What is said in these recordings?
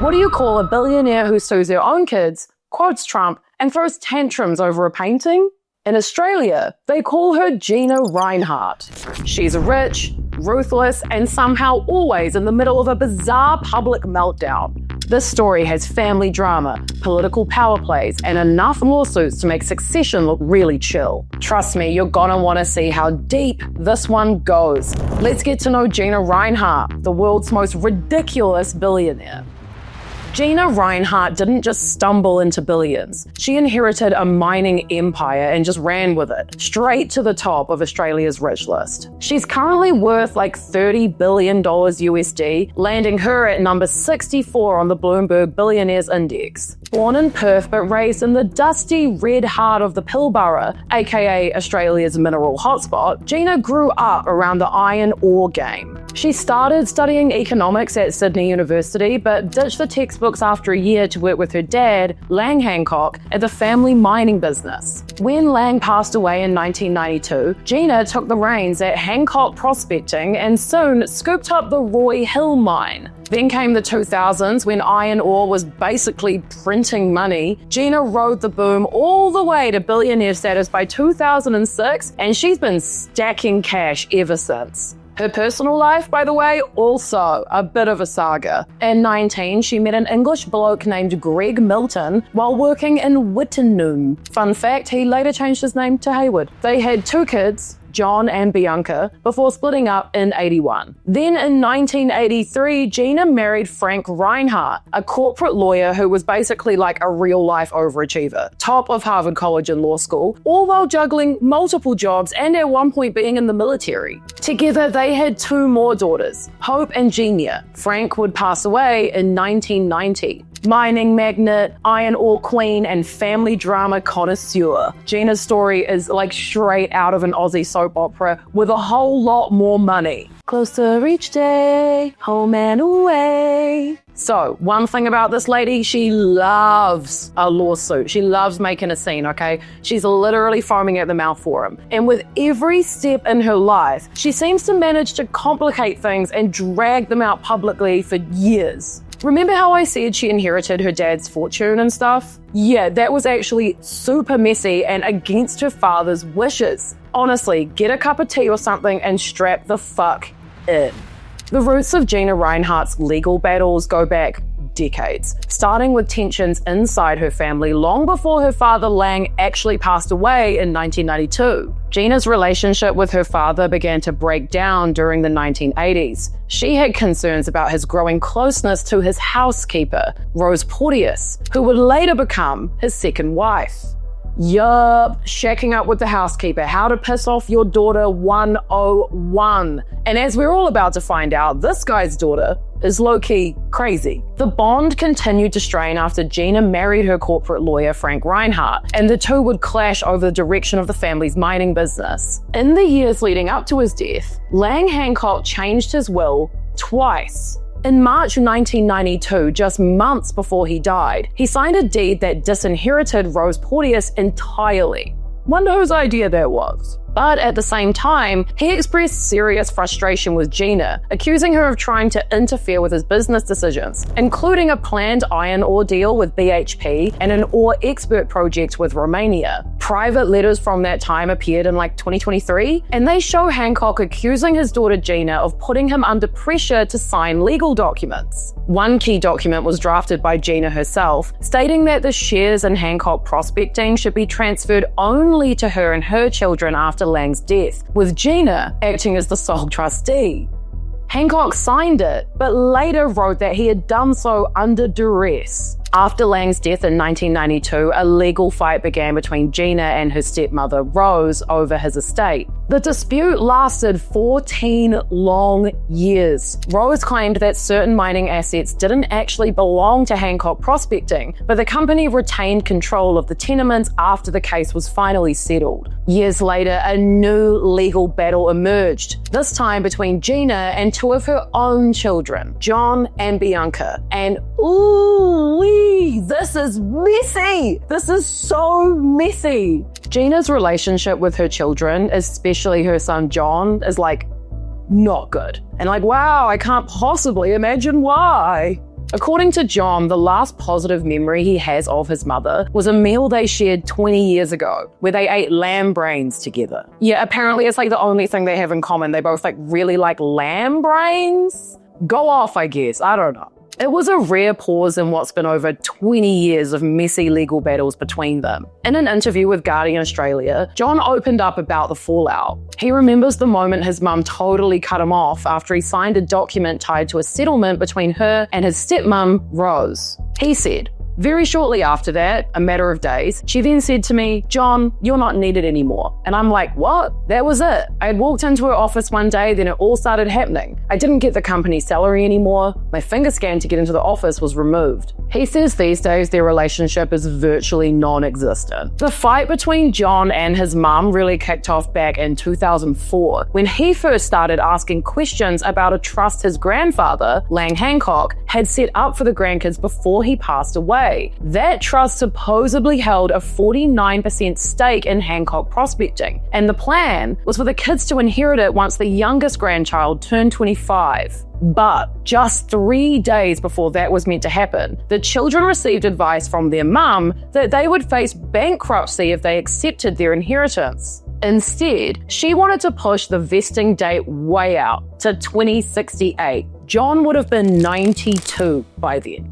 What do you call a billionaire who sues her own kids, quotes Trump, and throws tantrums over a painting? In Australia, they call her Gina Rinehart. She's rich, ruthless, and somehow always in the middle of a bizarre public meltdown. This story has family drama, political power plays, and enough lawsuits to make Succession look really chill. Trust me, you're gonna want to see how deep this one goes. Let's get to know Gina Rinehart, the world's most ridiculous billionaire. Gina Rinehart didn't just stumble into billions. She inherited a mining empire and just ran with it, straight to the top of Australia's rich list. She's currently worth like $30 billion USD, landing her at number 64 on the Bloomberg Billionaires Index. Born in Perth but raised in the dusty red heart of the Pilbara, aka Australia's mineral hotspot, Gina grew up around the iron ore game. She started studying economics at Sydney University, but ditched the textbooks after a year to work with her dad, Lang Hancock, at the family mining business. When Lang passed away in 1992, Gina took the reins at Hancock Prospecting and soon scooped up the Roy Hill mine. Then came the 2000s when iron ore was basically printing money. Gina rode the boom all the way to billionaire status by 2006, and she's been stacking cash ever since. Her personal life, by the way, also a bit of a saga. At 19, she met an English bloke named Greg Milton while working in Wittenoom. Fun fact, he later changed his name to Hayward. They had 2 kids, John and Bianca, before splitting up in 81. Then in 1983, Gina married Frank Rinehart, a corporate lawyer who was basically like a real-life overachiever, top of Harvard College and law school, all while juggling multiple jobs and at one point being in the military. Together, they had 2 more daughters, Hope and Gina. Frank would pass away in 1990. Mining magnate, iron ore queen, and family drama connoisseur. Gina's story is like straight out of an Aussie soap opera with a whole lot more money. Closer each day, home and away. So, one thing about this lady, she loves a lawsuit. She loves making a scene, okay? She's literally foaming at the mouth for him. And with every step in her life, she seems to manage to complicate things and drag them out publicly for years. Remember how I said she inherited her dad's fortune and stuff? Yeah, that was actually super messy and against her father's wishes. Honestly, get a cup of tea or something and strap the fuck in. The roots of Gina Rinehart's legal battles go back decades, starting with tensions inside her family long before her father Lang actually passed away in 1992. Gina's relationship with her father began to break down during the 1980s. She had concerns about his growing closeness to his housekeeper, Rose Pettiest, who would later become his second wife. Yup, shacking up with the housekeeper, how to piss off your daughter 101. And as we're all about to find out, this guy's daughter is low-key crazy. The bond continued to strain after Gina married her corporate lawyer Frank Rinehart, and the two would clash over the direction of the family's mining business. In the years leading up to his death, Lang Hancock changed his will twice. In March 1992, just months before he died, he signed a deed that disinherited Rose Pettiest entirely. Wonder whose idea that was. But at the same time, he expressed serious frustration with Gina, accusing her of trying to interfere with his business decisions, including a planned iron ore deal with BHP and an ore expert project with Romania. Private letters from that time appeared in like 2023, and they show Hancock accusing his daughter Gina of putting him under pressure to sign legal documents. One key document was drafted by Gina herself, stating that the shares in Hancock Prospecting should be transferred only to her and her children after Lang's death, with Gina acting as the sole trustee. Hancock signed it, but later wrote that he had done so under duress. After Lang's death in 1992, a legal fight began between Gina and her stepmother, Rose, over his estate. The dispute lasted 14 long years. Rose claimed that certain mining assets didn't actually belong to Hancock Prospecting, but the company retained control of the tenements after the case was finally settled. Years later, a new legal battle emerged, this time between Gina and 2 of her own children, John and Bianca. And ooh-wee, this is messy! This is so messy! Gina's relationship with her children, especially her son John, is like not good. And like, wow, I can't possibly imagine why. According to John, the last positive memory he has of his mother was a meal they shared 20 years ago, where they ate lamb brains together. Yeah, apparently it's like the only thing they have in common. They both like really like lamb brains. Go off, I guess. I don't know. It was a rare pause in what's been over 20 years of messy legal battles between them. In an interview with Guardian Australia, John opened up about the fallout. He remembers the moment his mum totally cut him off after he signed a document tied to a settlement between her and his stepmum, Rose. He said, "Very shortly after that, a matter of days, she then said to me, 'John, you're not needed anymore.' And I'm like, what? That was it. I had walked into her office one day, then it all started happening. I didn't get the company salary anymore. My finger scan to get into the office was removed." He says these days their relationship is virtually non-existent. The fight between John and his mum really kicked off back in 2004 when he first started asking questions about a trust his grandfather, Lang Hancock, had set up for the grandkids before he passed away. That trust supposedly held a 49% stake in Hancock prospecting, and the plan was for the kids to inherit it once the youngest grandchild turned 25. But just 3 days before that was meant to happen, the children received advice from their mum that they would face bankruptcy if they accepted their inheritance. Instead, she wanted to push the vesting date way out to 2068. John would have been 92 by then.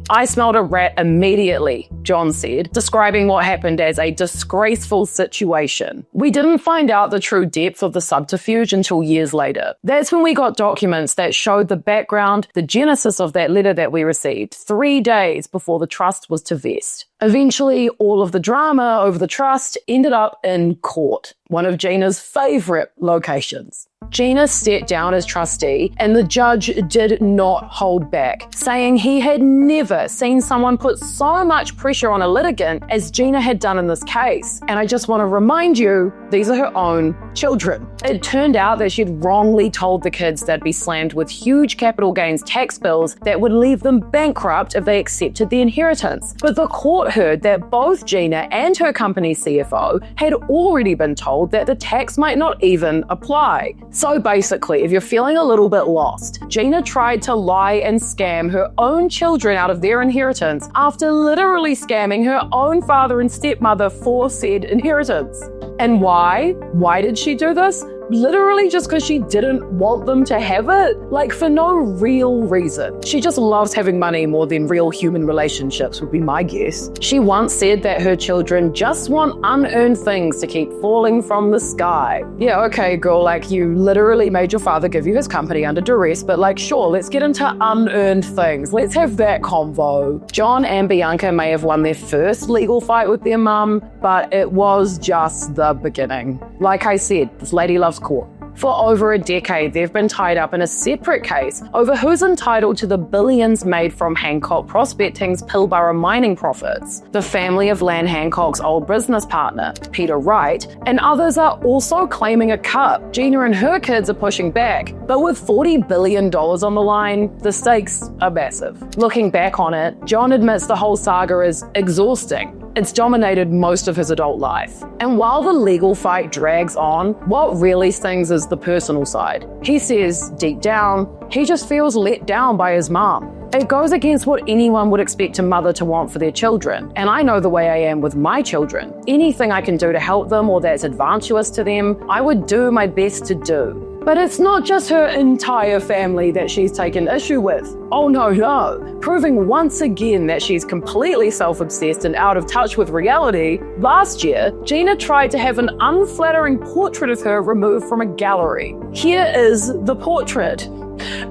"I smelled a rat immediately," John said, describing what happened as a disgraceful situation. "We didn't find out the true depth of the subterfuge until years later. That's when we got documents that showed the background, the genesis of that letter that we received 3 days before the trust was to vest." Eventually, all of the drama over the trust ended up in court, one of Gina's favourite locations. Gina stepped down as trustee, and the judge did not hold back, saying he had never seen someone put so much pressure on a litigant as Gina had done in this case. And I just want to remind you, these are her own children. It turned out that she'd wrongly told the kids they'd be slammed with huge capital gains tax bills that would leave them bankrupt if they accepted the inheritance. But the court heard that both Gina and her company's CFO had already been told that the tax might not even apply. So basically, if you're feeling a little bit lost, Gina tried to lie and scam her own children out of their inheritance after literally scamming her own father and stepmother for said inheritance. And why? Why did she do this? Literally just because she didn't want them to have it? Like, for no real reason. She just loves having money more than real human relationships would be my guess. She once said that her children just want unearned things to keep falling from the sky. Yeah, okay, girl, like, you literally made your father give you his company under duress, but like, sure, let's get into unearned things. Let's have that convo. John and Bianca may have won their first legal fight with their mum, but it was just the beginning. Like I said, this lady loves court. For over a decade, they've been tied up in a separate case over who's entitled to the billions made from Hancock Prospecting's Pilbara mining profits. The family of Lan Hancock's old business partner, Peter Wright, and others are also claiming a cut. Gina and her kids are pushing back, but with $40 billion on the line, the stakes are massive. Looking back on it, John admits the whole saga is exhausting. It's dominated most of his adult life. And while the legal fight drags on, what really stings is the personal side. He says, deep down, he just feels let down by his mom. It goes against what anyone would expect a mother to want for their children. And I know the way I am with my children. Anything I can do to help them or that's advantageous to them, I would do my best to do. But it's not just her entire family that she's taken issue with. Oh no. Proving once again that she's completely self-obsessed and out of touch with reality, last year, Gina tried to have an unflattering portrait of her removed from a gallery. Here is the portrait.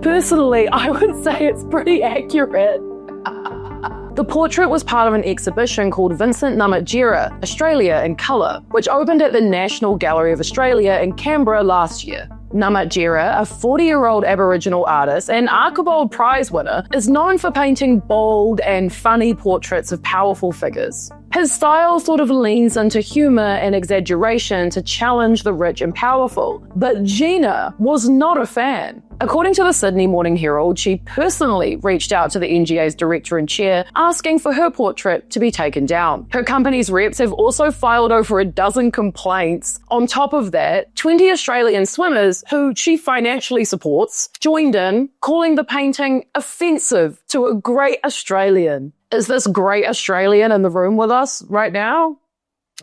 Personally, I would say it's pretty accurate. The portrait was part of an exhibition called Vincent Namatjira, Australia in Colour, which opened at the National Gallery of Australia in Canberra last year. Namatjira, a 40-year-old Aboriginal artist and Archibald Prize winner, is known for painting bold and funny portraits of powerful figures. His style sort of leans into humor and exaggeration to challenge the rich and powerful, but Gina was not a fan. According to the Sydney Morning Herald, she personally reached out to the NGA's director-in-chair asking for her portrait to be taken down. Her company's reps have also filed over a dozen complaints. On top of that, 20 Australian swimmers, who she financially supports, joined in, calling the painting offensive to a great Australian. Is this great Australian in the room with us right now?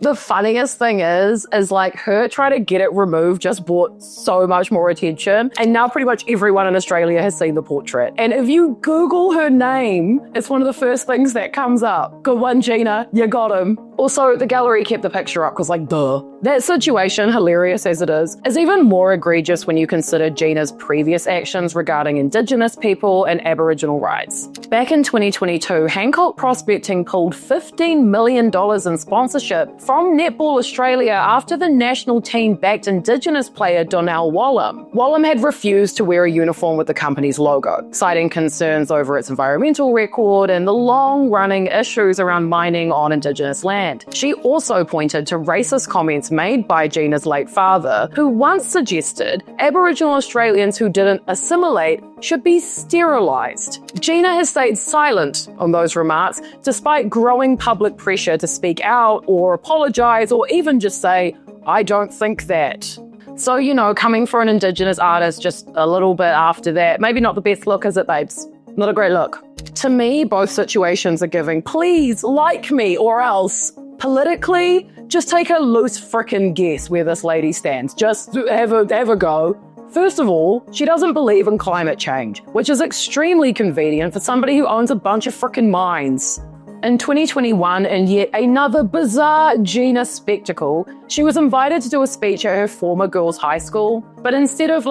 The funniest thing is like her trying to get it removed just brought so much more attention. And now pretty much everyone in Australia has seen the portrait. And if you Google her name, it's one of the first things that comes up. Good one, Gina. You got him. Also, the gallery kept the picture up because, like, duh. That situation, hilarious as it is even more egregious when you consider Gina's previous actions regarding Indigenous people and Aboriginal rights. Back in 2022, Hancock Prospecting pulled $15 million in sponsorship from Netball Australia after the national team backed Indigenous player Donnell Wallam. Wallam had refused to wear a uniform with the company's logo, citing concerns over its environmental record and the long-running issues around mining on Indigenous land. She also pointed to racist comments made by Gina's late father, who once suggested Aboriginal Australians who didn't assimilate should be sterilised. Gina has stayed silent on those remarks, despite growing public pressure to speak out or apologise or even just say, "I don't think that." So, you know, coming for an Indigenous artist just a little bit after that, maybe not the best look, is it, babes? Not a great look. To me, both situations are giving, please like me or else. Politically, just take a loose frickin' guess where this lady stands. Just have a go. First of all, she doesn't believe in climate change, which is extremely convenient for somebody who owns a bunch of frickin' mines. In 2021, in yet another bizarre Gina spectacle, she was invited to do a speech at her former girls' high school, but instead of,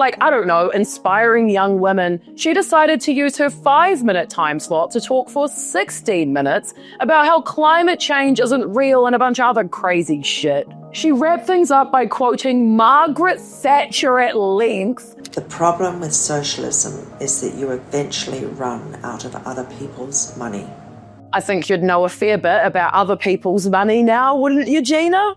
inspiring young women, she decided to use her 5-minute time slot to talk for 16 minutes about how climate change isn't real and a bunch of other crazy shit. She wrapped things up by quoting Margaret Thatcher at length. The problem with socialism is that you eventually run out of other people's money. I think you'd know a fair bit about other people's money now, wouldn't you, Gina?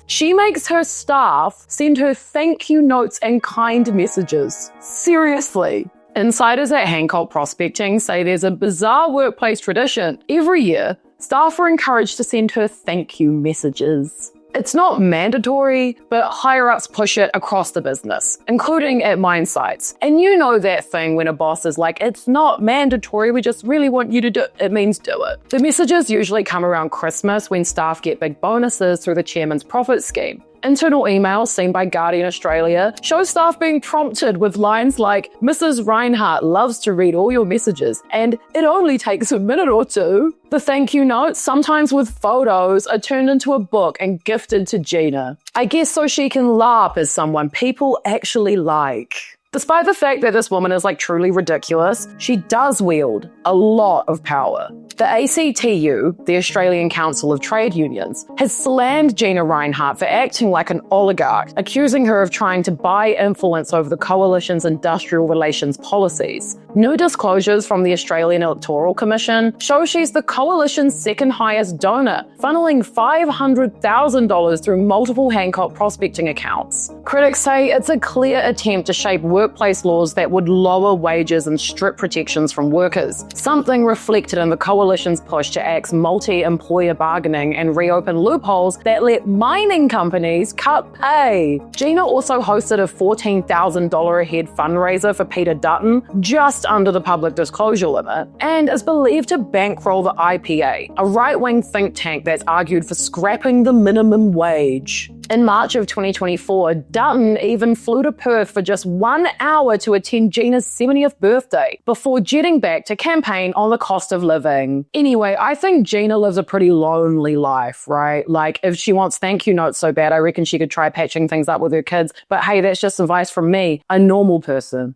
She makes her staff send her thank you notes and kind messages. Seriously. Insiders at Hancock Prospecting say there's a bizarre workplace tradition. Every year, staff are encouraged to send her thank you messages. It's not mandatory, but higher-ups push it across the business, including at mine sites. And you know that thing when a boss is like, it's not mandatory, we just really want you to do it. It means do it. The messages usually come around Christmas when staff get big bonuses through the chairman's profit scheme. Internal emails seen by Guardian Australia show staff being prompted with lines like, Mrs. Rinehart loves to read all your messages, and it only takes a minute or two. The thank you notes, sometimes with photos, are turned into a book and gifted to Gina. I guess so she can LARP as someone people actually like. Despite the fact that this woman is truly ridiculous, she does wield a lot of power. The ACTU, the Australian Council of Trade Unions, has slammed Gina Rinehart for acting like an oligarch, accusing her of trying to buy influence over the coalition's industrial relations policies. New disclosures from the Australian Electoral Commission show she's the coalition's second highest donor, funneling $500,000 through multiple Hancock Prospecting accounts. Critics say it's a clear attempt to shape workplace laws that would lower wages and strip protections from workers, something reflected in the coalition's push to axe multi-employer bargaining and reopen loopholes that let mining companies cut pay. Gina also hosted a $14,000 a head fundraiser for Peter Dutton, just under the public disclosure limit, and is believed to bankroll the IPA, a right-wing think tank that's argued for scrapping the minimum wage. In March of 2024, Dutton even flew to Perth for just 1 hour to attend Gina's 70th birthday before jetting back to campaign on the cost of living. Anyway, I think Gina lives a pretty lonely life, right? If she wants thank you notes so bad, I reckon she could try patching things up with her kids. But hey, that's just advice from me, a normal person.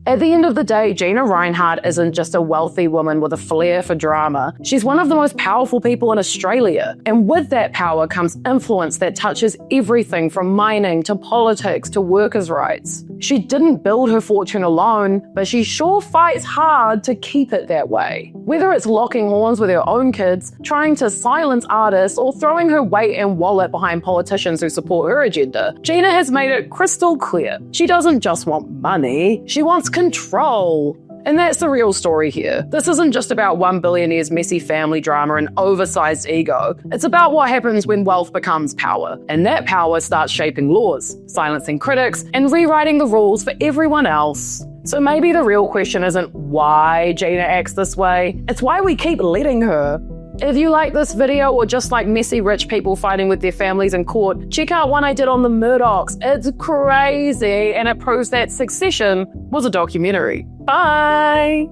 At the end of the day, Gina Rinehart isn't just a wealthy woman with a flair for drama. She's one of the most powerful people in Australia. And with that power comes influence that touches everything from mining to politics to workers' rights. She didn't build her fortune alone, but she sure fights hard to keep it that way. Whether it's locking horns with her own kids, trying to silence artists, or throwing her weight and wallet behind politicians who support her agenda, Gina has made it crystal clear. She doesn't just want money, she wants control. And that's the real story here. This isn't just about one billionaire's messy family drama and oversized ego. It's about what happens when wealth becomes power. And that power starts shaping laws, silencing critics, and rewriting the rules for everyone else. So maybe the real question isn't why Gina acts this way, it's why we keep letting her. If you like this video or just like messy rich people fighting with their families in court, check out one I did on the Murdochs. It's crazy, and it proves that Succession was a documentary. Bye!